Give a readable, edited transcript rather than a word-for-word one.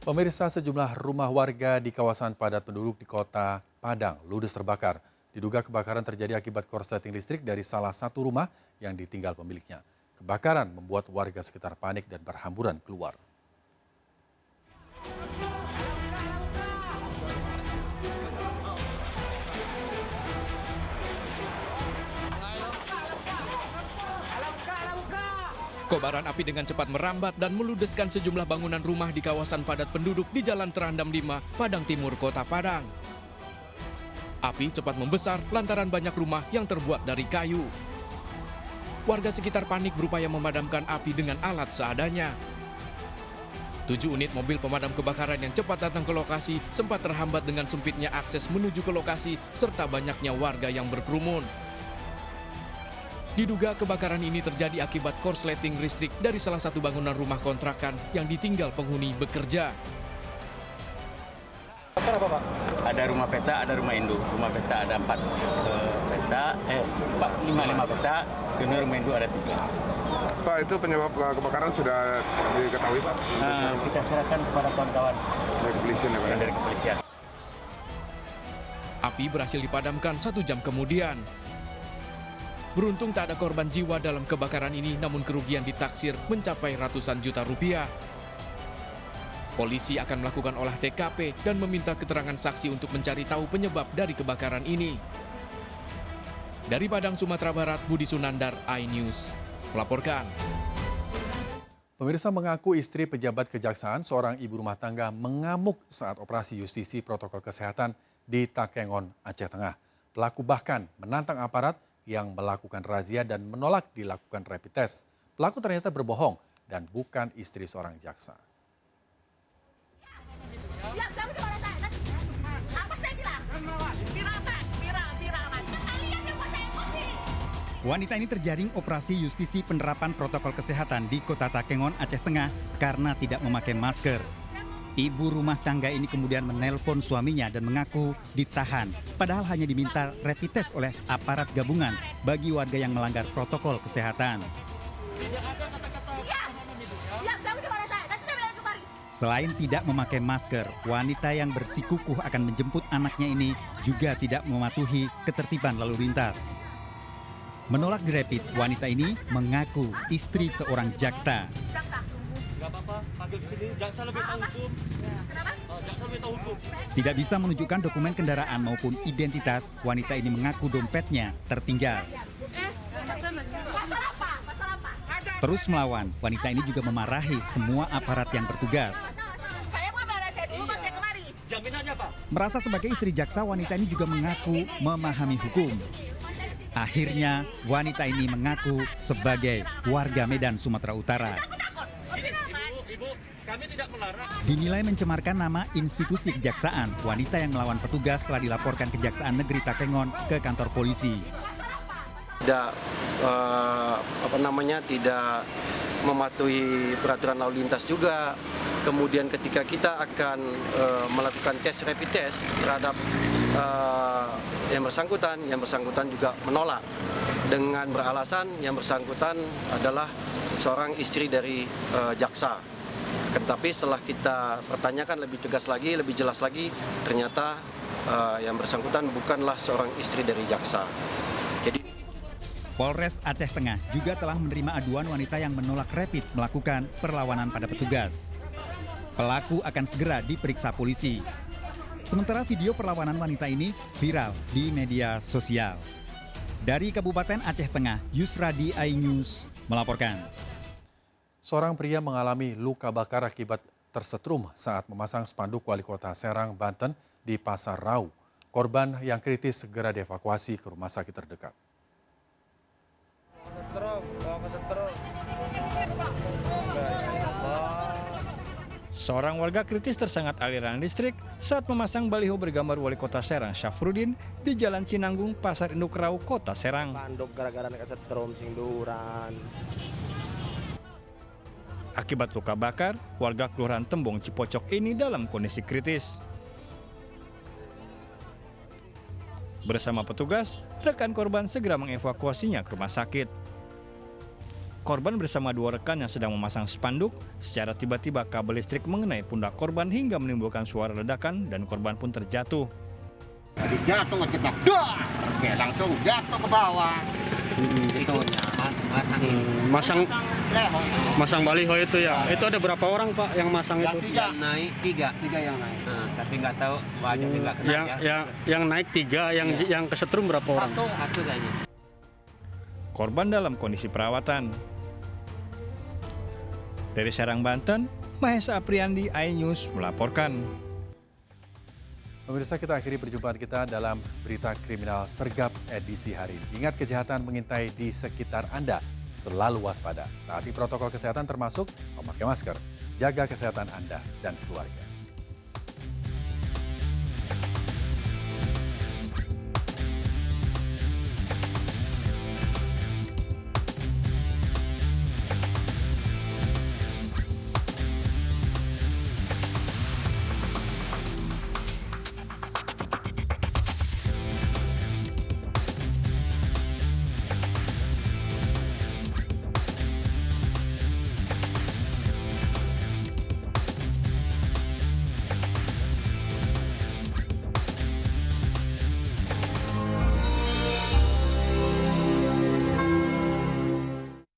Pemirsa, sejumlah rumah warga di kawasan padat penduduk di kota Padang ludes terbakar. Diduga kebakaran terjadi akibat korsleting listrik dari salah satu rumah yang ditinggal pemiliknya. Kebakaran membuat warga sekitar panik dan berhamburan keluar. Kobaran api dengan cepat merambat dan meludeskan sejumlah bangunan rumah di kawasan padat penduduk di Jalan Terandam 5, Padang Timur, Kota Padang. Api cepat membesar lantaran banyak rumah yang terbuat dari kayu. Warga sekitar panik berupaya memadamkan api dengan alat seadanya. 7 unit mobil pemadam kebakaran yang cepat datang ke lokasi sempat terhambat dengan sempitnya akses menuju ke lokasi serta banyaknya warga yang berkerumun. Diduga kebakaran ini terjadi akibat korsleting listrik dari salah satu bangunan rumah kontrakan yang ditinggal penghuni bekerja. Apa, Pak? Ada rumah peta, ada rumah induk. Rumah peta ada 4 peta, 5 peta, kemudian rumah induk ada 3. Pak, itu penyebab kebakaran sudah diketahui, Pak? Kita serahkan kepada kawan-kawan Dari kepolisian, ya, Pak? dari kepolisian. Api berhasil dipadamkan 1 jam kemudian. Beruntung tak ada korban jiwa dalam kebakaran ini, namun kerugian ditaksir mencapai ratusan juta rupiah. Polisi akan melakukan olah TKP dan meminta keterangan saksi untuk mencari tahu penyebab dari kebakaran ini. Dari Padang, Sumatera Barat, Budi Sunandar, iNews melaporkan. Pemirsa, mengaku istri pejabat kejaksaan, seorang ibu rumah tangga mengamuk saat operasi justisi protokol kesehatan di Takengon, Aceh Tengah. Pelaku bahkan menantang aparat yang melakukan razia dan menolak dilakukan rapid test. Pelaku ternyata berbohong dan bukan istri seorang jaksa. Wanita ini terjaring operasi justisi penerapan protokol kesehatan di Kota Takengon, Aceh Tengah karena tidak memakai masker. Ibu rumah tangga ini kemudian menelpon suaminya dan mengaku ditahan, padahal hanya diminta rapid test oleh aparat gabungan bagi warga yang melanggar protokol kesehatan. Selain tidak memakai masker, wanita yang bersikukuh akan menjemput anaknya ini juga tidak mematuhi ketertiban lalu lintas. Menolak dirapid, wanita ini mengaku istri seorang jaksa. Gak apa-apa, panggil ke sini, jaksa lebih tahu hukum. Kenapa? Jaksa lebih tahu hukum. Tidak bisa menunjukkan dokumen kendaraan maupun identitas, wanita ini mengaku dompetnya tertinggal. Terus melawan, wanita ini juga memarahi semua aparat yang bertugas. Jaminannya, Pak? Merasa sebagai istri jaksa, wanita ini juga mengaku memahami hukum. Akhirnya, wanita ini mengaku sebagai warga Medan, Sumatera Utara. Ibu, kami tidak melarang. Dinilai mencemarkan nama institusi kejaksaan, wanita yang melawan petugas telah dilaporkan Kejaksaan Negeri Takengon ke kantor polisi. Tidak tidak mematuhi peraturan lalu lintas juga. Kemudian ketika kita akan melakukan tes rapid test terhadap yang bersangkutan juga menolak dengan beralasan yang bersangkutan adalah seorang istri dari jaksa. Tetapi setelah kita pertanyakan lebih tegas lagi, lebih jelas lagi, ternyata yang bersangkutan bukanlah seorang istri dari jaksa. Jadi Polres Aceh Tengah juga telah menerima aduan wanita yang menolak rapid melakukan perlawanan pada petugas. Pelaku akan segera diperiksa polisi. Sementara video perlawanan wanita ini viral di media sosial. Dari Kabupaten Aceh Tengah, Yusradi, iNews melaporkan. Seorang pria mengalami luka bakar akibat tersetrum saat memasang spanduk Wali Kota Serang, Banten di Pasar Rau. Korban yang kritis segera dievakuasi ke rumah sakit terdekat. Seorang warga kritis tersengat aliran listrik saat memasang baliho bergambar Wali Kota Serang Syafruddin di Jalan Cinanggung, Pasar Induk Rau, Kota Serang. Panduk gara-gara kesetrum sing duran. Akibat luka bakar, warga Kelurahan Tembong Cipocok ini dalam kondisi kritis. Bersama petugas, rekan korban segera mengevakuasinya ke rumah sakit. Korban bersama 2 rekan yang sedang memasang spanduk, secara tiba-tiba kabel listrik mengenai pundak korban hingga menimbulkan suara ledakan dan korban pun terjatuh. Tadi jatuh ngecetak, dar! Oke, langsung jatuh ke bawah. Masang baliho itu ya. Itu ada berapa orang Pak yang masang itu? Yang naik tiga yang naik. Tapi nggak tahu banyak juga kena Yang naik 3, yang kesetrum berapa orang? Satu kayaknya. Korban dalam kondisi perawatan. Dari Serang, Banten, Mahesa Apriandi, iNews melaporkan. Pemirsa, kita akhiri perjumpaan kita dalam berita kriminal sergap edisi hari ini. Ingat, kejahatan mengintai di sekitar Anda. Selalu waspada. Taati protokol kesehatan termasuk memakai masker. Jaga kesehatan Anda dan keluarga.